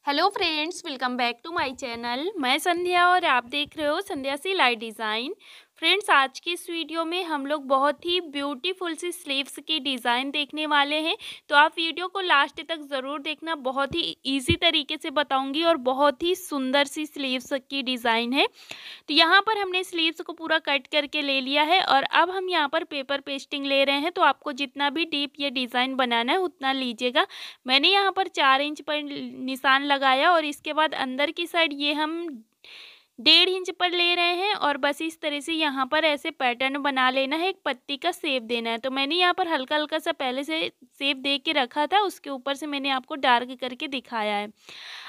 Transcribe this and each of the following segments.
Hello friends, welcome back to my channel. मैं संध्या और आप देख रहे हो संध्या सिलाई डिज़ाइन। फ्रेंड्स, आज की इस वीडियो में हम लोग बहुत ही ब्यूटीफुल सी स्लीव्स की डिज़ाइन देखने वाले हैं। तो आप वीडियो को लास्ट तक ज़रूर देखना, बहुत ही इजी तरीके से बताऊंगी और बहुत ही सुंदर सी स्लीव्स की डिज़ाइन है। तो यहाँ पर हमने स्लीव्स को पूरा कट करके ले लिया है और अब हम यहाँ पर पेपर पेस्टिंग ले रहे हैं। तो आपको जितना भी डीप ये डिज़ाइन बनाना है उतना लीजिएगा। मैंने यहाँ पर 4 इंच पर निशान लगाया और इसके बाद अंदर की साइड ये हम 1.5 इंच पर ले रहे हैं और बस इस तरह से यहाँ पर ऐसे पैटर्न बना लेना है, एक पत्ती का शेप देना है। तो मैंने यहाँ पर हल्का हल्का सा पहले से शेप दे के रखा था, उसके ऊपर से मैंने आपको डार्क करके दिखाया है।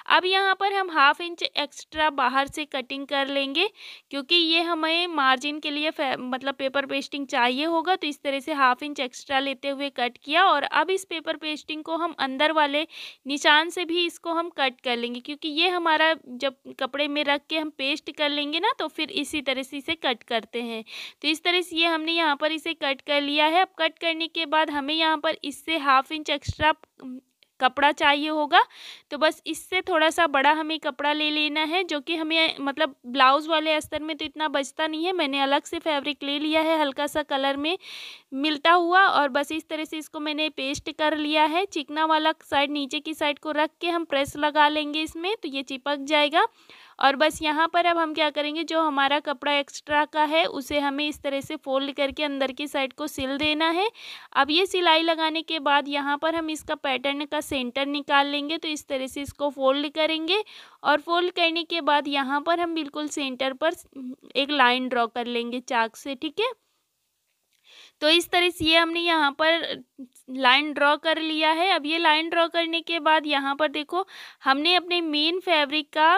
अब यहाँ पर हम 1/2 इंच एक्स्ट्रा बाहर से कटिंग कर लेंगे, क्योंकि ये हमें मार्जिन के लिए मतलब पेपर पेस्टिंग चाहिए होगा। तो इस तरह से 1/2 इंच एक्स्ट्रा लेते हुए कट किया और अब इस पेपर पेस्टिंग को हम अंदर वाले निशान से भी इसको हम कट कर लेंगे, क्योंकि ये हमारा जब कपड़े में रख के हम पेस्ट कर लेंगे ना, तो फिर इसी तरह से इसे कट करते हैं। तो इस तरह से ये हमने यहाँ पर इसे कट कर लिया है। अब कट करने के बाद हमें यहाँ पर इससे 1/2 इंच एक्स्ट्रा कपड़ा चाहिए होगा। तो बस इससे थोड़ा सा बड़ा हमें कपड़ा ले लेना है, जो कि हमें मतलब ब्लाउज़ वाले अस्तर में तो इतना बचता नहीं है। मैंने अलग से फैब्रिक ले लिया है हल्का सा कलर में मिलता हुआ और बस इस तरह से इसको मैंने पेस्ट कर लिया है। चिकना वाला साइड नीचे की साइड को रख के हम प्रेस लगा लेंगे इसमें, तो ये चिपक जाएगा। और बस यहाँ पर अब हम क्या करेंगे, जो हमारा कपड़ा एक्स्ट्रा का है उसे हमें इस तरह से फोल्ड करके अंदर की साइड को सिल देना है। अब ये सिलाई लगाने के बाद यहाँ पर हम इसका पैटर्न का सेंटर निकाल लेंगे। तो इस तरह से इसको फोल्ड करेंगे और फोल्ड करने के बाद यहाँ पर हम बिल्कुल सेंटर पर एक लाइन ड्रॉ कर लेंगे चाक से, ठीक है। तो इस तरह से ये हमने यहाँ पर लाइन ड्रॉ कर लिया है। अब ये लाइन ड्रॉ करने के बाद यहाँ पर देखो, हमने अपने मेन फैब्रिक का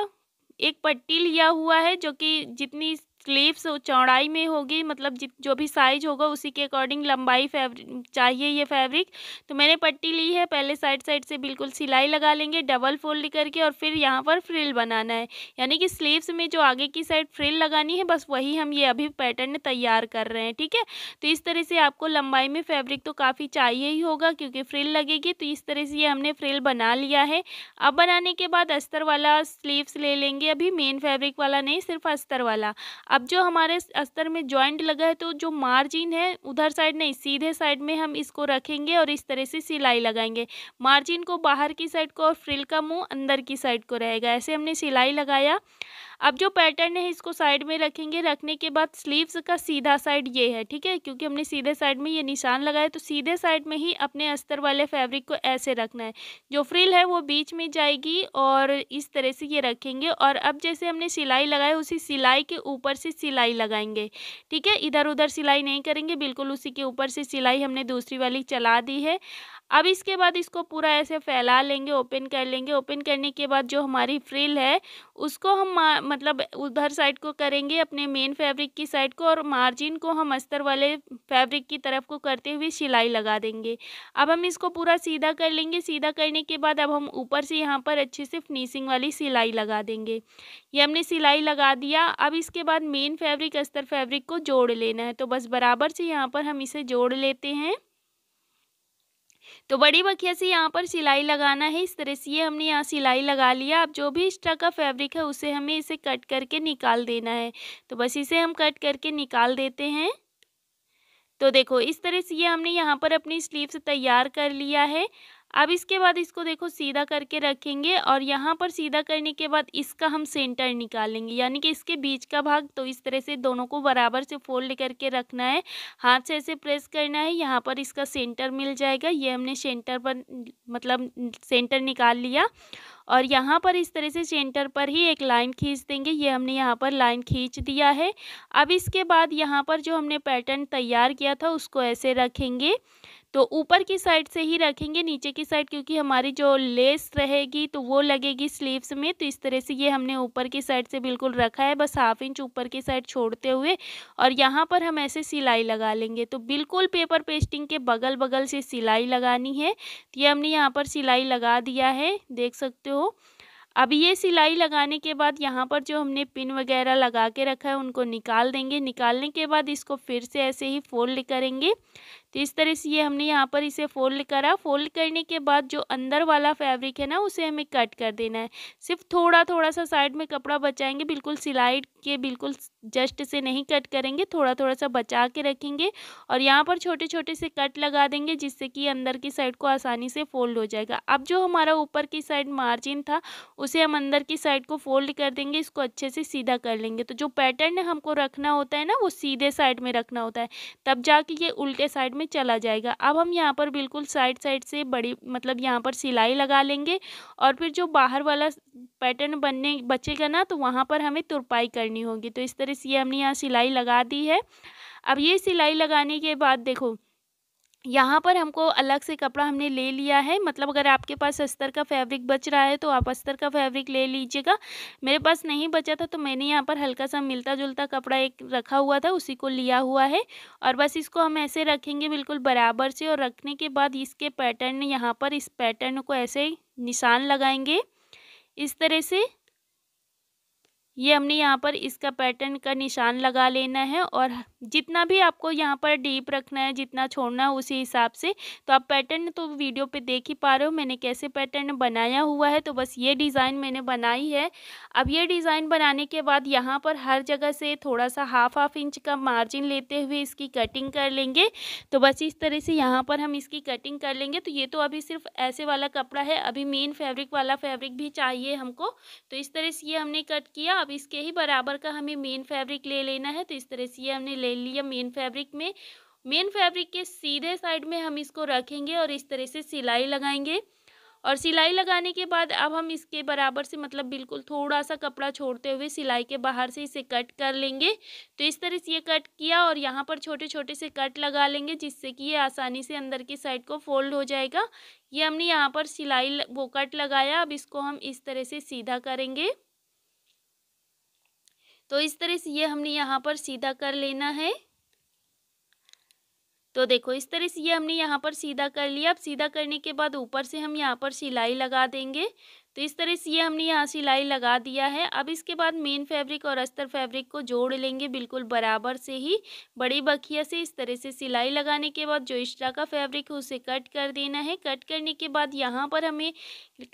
एक पट्टी लिया हुआ है, जो कि जितनी स्लीव्स चौड़ाई में होगी, मतलब जो भी साइज होगा उसी के अकॉर्डिंग लंबाई फैब्रिक चाहिए ये फैब्रिक। तो मैंने पट्टी ली है। पहले साइड साइड से बिल्कुल सिलाई लगा लेंगे डबल फोल्ड करके और फिर यहाँ पर फ्रिल बनाना है, यानी कि स्लीव्स में जो आगे की साइड फ्रिल लगानी है, बस वही हम ये अभी पैटर्न तैयार कर रहे हैं, ठीक है। तो इस तरह से आपको लंबाई में फैब्रिक तो काफ़ी चाहिए ही होगा, क्योंकि फ्रिल लगेगी। तो इस तरह से ये हमने फ्रिल बना लिया है। अब बनाने के बाद अस्तर वाला स्लीव्स ले लेंगे, अभी मेन फैब्रिक वाला नहीं, सिर्फ अस्तर वाला। अब जो हमारे अस्तर में जॉइंट लगा है, तो जो मार्जिन है उधर साइड नहीं, सीधे साइड में हम इसको रखेंगे और इस तरह से सिलाई लगाएंगे। मार्जिन को बाहर की साइड को और फ्रिल का मुंह अंदर की साइड को रहेगा। ऐसे हमने सिलाई लगाया। अब जो पैटर्न है इसको साइड में रखेंगे। रखने के बाद स्लीव्स का सीधा साइड ये है, ठीक है, क्योंकि हमने सीधे साइड में ये निशान लगाया। तो सीधे साइड में ही अपने अस्तर वाले फैब्रिक को ऐसे रखना है। जो फ्रिल है वो बीच में जाएगी और इस तरह से ये रखेंगे। और अब जैसे हमने सिलाई लगाया, उसी सिलाई के ऊपर से सिलाई लगाएंगे, ठीक है। इधर उधर सिलाई नहीं करेंगे, बिल्कुल उसी के ऊपर से सिलाई हमने दूसरी वाली चला दी है। अब इसके बाद इसको पूरा ऐसे फैला लेंगे, ओपन कर लेंगे। ओपन करने के बाद जो हमारी फ्रिल है उसको हम मतलब उधर साइड को करेंगे, अपने मेन फैब्रिक की साइड को, और मार्जिन को हम अस्तर वाले फैब्रिक की तरफ को करते हुए सिलाई लगा देंगे। अब हम इसको पूरा सीधा कर लेंगे। सीधा करने के बाद अब हम ऊपर से यहाँ पर अच्छे से फिनिशिंग वाली सिलाई लगा देंगे। ये हमने सिलाई लगा दिया। अब इसके बाद मेन फैब्रिक अस्तर फैब्रिक को जोड़ लेना है। तो बस बराबर से यहाँ पर हम इसे जोड़ लेते हैं। तो बड़ी बखिया से यहाँ पर सिलाई लगाना है। इस तरह से ये हमने यहाँ सिलाई लगा लिया। अब जो भी एक्स्ट्रा का फैब्रिक है उसे हमें इसे कट करके निकाल देना है। तो बस इसे हम कट करके निकाल देते हैं। तो देखो, इस तरह से ये हमने यहाँ पर अपनी स्लीव्स तैयार कर लिया है। अब इसके बाद इसको देखो सीधा करके रखेंगे और यहाँ पर सीधा करने के बाद इसका हम सेंटर निकालेंगे, यानी कि इसके बीच का भाग। तो इस तरह से दोनों को बराबर से फोल्ड करके रखना है, हाथ से ऐसे प्रेस करना है, यहाँ पर इसका सेंटर मिल जाएगा। ये हमने सेंटर पर मतलब सेंटर निकाल लिया और यहाँ पर इस तरह से सेंटर पर ही एक लाइन खींच देंगे। ये हमने यहाँ पर लाइन खींच दिया है। अब इसके बाद यहाँ पर जो हमने पैटर्न तैयार किया था उसको ऐसे रखेंगे। तो ऊपर की साइड से ही रखेंगे, नीचे की साइड क्योंकि हमारी जो लेस रहेगी तो वो लगेगी स्लीव्स में। तो इस तरह से ये हमने ऊपर की साइड से बिल्कुल रखा है, बस 1/2 इंच ऊपर की साइड छोड़ते हुए, और यहाँ पर हम ऐसे सिलाई लगा लेंगे। तो बिल्कुल पेपर पेस्टिंग के बगल बगल से सिलाई लगानी है। तो ये हमने यहाँ पर सिलाई लगा दिया है, देख सकते हो। अब ये सिलाई लगाने के बाद यहाँ पर जो हमने पिन वगैरह लगा के रखा है उनको निकाल देंगे। निकालने के बाद इसको फिर से ऐसे ही फोल्ड करेंगे। तो इस तरह से ये हमने यहाँ पर इसे फ़ोल्ड करा। फ़ोल्ड करने के बाद जो अंदर वाला फैब्रिक है ना, उसे हमें कट कर देना है। सिर्फ थोड़ा-थोड़ा सा साइड में कपड़ा बचाएँगे, बिल्कुल सिलाई के बिल्कुल जस्ट से नहीं कट करेंगे, थोड़ा-थोड़ा सा बचा के रखेंगे और यहाँ पर छोटे-छोटे से कट लगा देंगे, जिससे कि अंदर की साइड को आसानी से फ़ोल्ड हो जाएगा। अब जो हमारा ऊपर की साइड मार्जिन था, उसे हम अंदर की साइड को फ़ोल्ड कर देंगे, इसको अच्छे से सीधा कर लेंगे। तो जो पैटर्न हमको रखना होता है ना, वो सीधे साइड में रखना होता है, तब जाके ये उल्टे साइड में चला जाएगा। अब हम यहाँ पर बिल्कुल साइड से बड़ी मतलब यहाँ पर सिलाई लगा लेंगे और फिर जो बाहर वाला पैटर्न बनने बचेगा ना, तो वहाँ पर हमें तुरपाई करनी होगी। तो इस तरह से ये हमने यहाँ सिलाई लगा दी है। अब ये सिलाई लगाने के बाद देखो, यहाँ पर हमको अलग से कपड़ा हमने ले लिया है। मतलब अगर आपके पास अस्तर का फैब्रिक बच रहा है तो आप अस्तर का फैब्रिक ले लीजिएगा। मेरे पास नहीं बचा था तो मैंने यहाँ पर हल्का सा मिलता-जुलता कपड़ा एक रखा हुआ था, उसी को लिया हुआ है और बस इसको हम ऐसे रखेंगे बिल्कुल बराबर से। और रखने के बाद इसके पैटर्न यहाँ पर इस पैटर्न को ऐसे निशान लगाएंगे इस तरह से। ये हमने यहाँ पर इसका पैटर्न का निशान लगा लेना है और जितना भी आपको यहाँ पर डीप रखना है, जितना छोड़ना है उसी हिसाब से। तो आप पैटर्न तो वीडियो पे देख ही पा रहे हो मैंने कैसे पैटर्न बनाया हुआ है। तो बस ये डिज़ाइन मैंने बनाई है। अब ये डिज़ाइन बनाने के बाद यहाँ पर हर जगह से थोड़ा सा हाफ इंच का मार्जिन लेते हुए इसकी कटिंग कर लेंगे। तो बस इस तरह से यहाँ पर हम इसकी कटिंग कर लेंगे। तो ये तो अभी सिर्फ ऐसे वाला कपड़ा है, अभी मेन फैब्रिक वाला फैब्रिक भी चाहिए हमको। तो इस तरह से ये हमने कट किया। अब इसके ही बराबर का हमें मेन फैब्रिक ले लेना है। तो इस तरह से ये हमने ले लिया मेन फैब्रिक में। मेन फैब्रिक के सीधे साइड में हम इसको रखेंगे और इस तरह से सिलाई लगाएंगे। और सिलाई लगाने के बाद अब हम इसके बराबर से मतलब बिल्कुल थोड़ा सा कपड़ा छोड़ते हुए सिलाई के बाहर से इसे कट कर लेंगे। तो इस तरह से ये कट किया और यहाँ पर छोटे-छोटे से कट लगा लेंगे, जिससे कि ये आसानी से अंदर की साइड को फोल्ड हो जाएगा। ये हमने यहाँ पर सिलाई वो कट लगाया। अब इसको हम इस तरह से सीधा करेंगे। तो इस तरह से ये हमने यहाँ पर सीधा कर लेना है। तो देखो इस तरह से ये हमने यहाँ पर सीधा कर लिया। अब सीधा करने के बाद ऊपर से हम यहाँ पर सिलाई लगा देंगे। तो इस तरह से ये हमने यहाँ सिलाई लगा दिया है। अब इसके बाद मेन फैब्रिक और अस्तर फैब्रिक को जोड़ लेंगे बिल्कुल बराबर से ही बड़ी बखिया से। इस तरह से सिलाई लगाने के बाद जो एक्स्ट्रा का फैब्रिक है उसे कट कर देना है। कट करने के बाद यहाँ पर हमें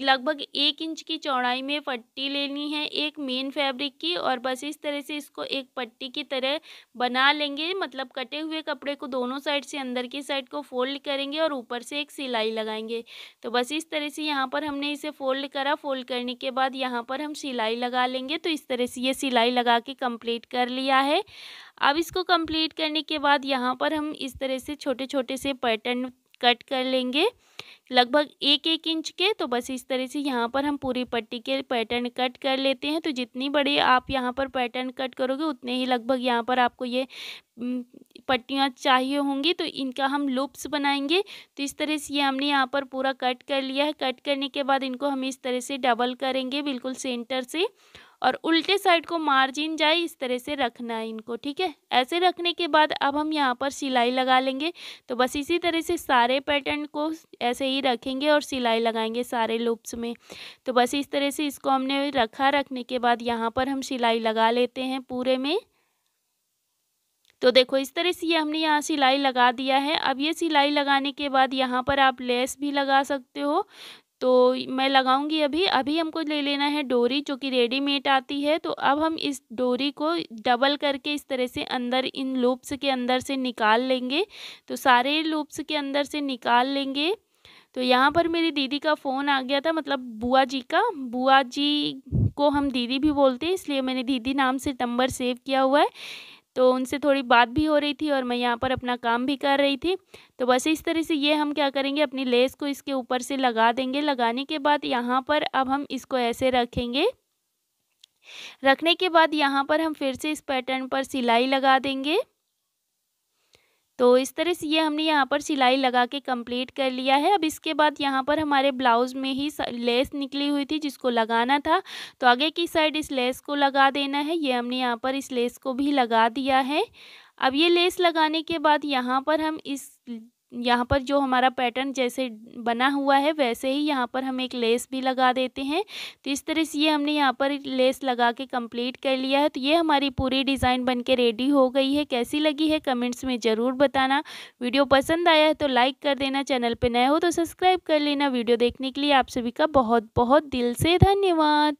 लगभग 1 इंच की चौड़ाई में पट्टी लेनी है एक मेन फैब्रिक की और बस इस तरह से इसको एक पट्टी की तरह बना लेंगे। मतलब कटे हुए कपड़े को दोनों साइड से अंदर की साइड को फोल्ड करेंगे और ऊपर से एक सिलाई लगाएंगे। तो बस इस तरह से यहाँ पर हमने इसे फोल्ड करा। फोल्ड करने के बाद यहाँ पर हम सिलाई लगा लेंगे। तो इस तरह से ये सिलाई लगा के कंप्लीट कर लिया है। अब इसको कंप्लीट करने के बाद यहाँ पर हम इस तरह से छोटे-छोटे से पैटर्न कट कर लेंगे लगभग 1-1 इंच के। तो बस इस तरह से यहाँ पर हम पूरी पट्टी के पैटर्न कट कर लेते हैं। तो जितनी बड़ी आप यहाँ पर पैटर्न कट करोगे उतने ही लगभग यहाँ पर आपको ये पट्टियाँ चाहिए होंगी। तो इनका हम लूप्स बनाएंगे। तो इस तरह से ये हमने यहाँ पर पूरा कट कर लिया है। कट करने के बाद इनको हम इस तरह से डबल करेंगे बिल्कुल सेंटर से और उल्टे साइड को मार्जिन जाए इस तरह से रखना है इनको, ठीक है। ऐसे रखने के बाद अब हम यहाँ पर सिलाई लगा लेंगे। तो बस इसी तरह से सारे पैटर्न को ऐसे ही रखेंगे और सिलाई लगाएंगे सारे लूप्स में। तो बस इस तरह से इसको हमने रखा। रखने के बाद यहाँ पर हम सिलाई लगा लेते हैं पूरे में। तो देखो इस तरह से ये हमने यहाँ सिलाई लगा दिया है। अब ये सिलाई लगाने के बाद यहाँ पर आप लेस भी लगा सकते हो। तो मैं लगाऊंगी अभी हमको ले लेना है डोरी जो कि रेडीमेड आती है। तो अब हम इस डोरी को डबल करके इस तरह से अंदर इन लूप्स के अंदर से निकाल लेंगे। तो सारे लूप्स के अंदर से निकाल लेंगे। तो यहाँ पर मेरी दीदी का फ़ोन आ गया था, मतलब बुआ जी का। बुआ जी को हम दीदी भी बोलते हैं, इसलिए मैंने दीदी नाम से नंबर सेव किया हुआ है। तो उनसे थोड़ी बात भी हो रही थी और मैं यहाँ पर अपना काम भी कर रही थी। तो बस इस तरह से ये हम क्या करेंगे, अपनी लेस को इसके ऊपर से लगा देंगे। लगाने के बाद यहाँ पर अब हम इसको ऐसे रखेंगे। रखने के बाद यहाँ पर हम फिर से इस पैटर्न पर सिलाई लगा देंगे। तो इस तरह से ये हमने यहाँ पर सिलाई लगा के कंप्लीट कर लिया है। अब इसके बाद यहाँ पर हमारे ब्लाउज़ में ही लेस निकली हुई थी जिसको लगाना था। तो आगे की साइड इस लेस को लगा देना है। ये हमने यहाँ पर इस लेस को भी लगा दिया है। अब ये लेस लगाने के बाद यहाँ पर हम इस यहाँ पर जो हमारा पैटर्न जैसे बना हुआ है वैसे ही यहाँ पर हम एक लेस भी लगा देते हैं। तो इस तरह से ये हमने यहाँ पर लेस लगा के कंप्लीट कर लिया है। तो ये हमारी पूरी डिज़ाइन बन के रेडी हो गई है। कैसी लगी है कमेंट्स में ज़रूर बताना। वीडियो पसंद आया है तो लाइक कर देना, चैनल पे नए हो तो सब्सक्राइब कर लेना। वीडियो देखने के लिए आप सभी का बहुत बहुत दिल से धन्यवाद।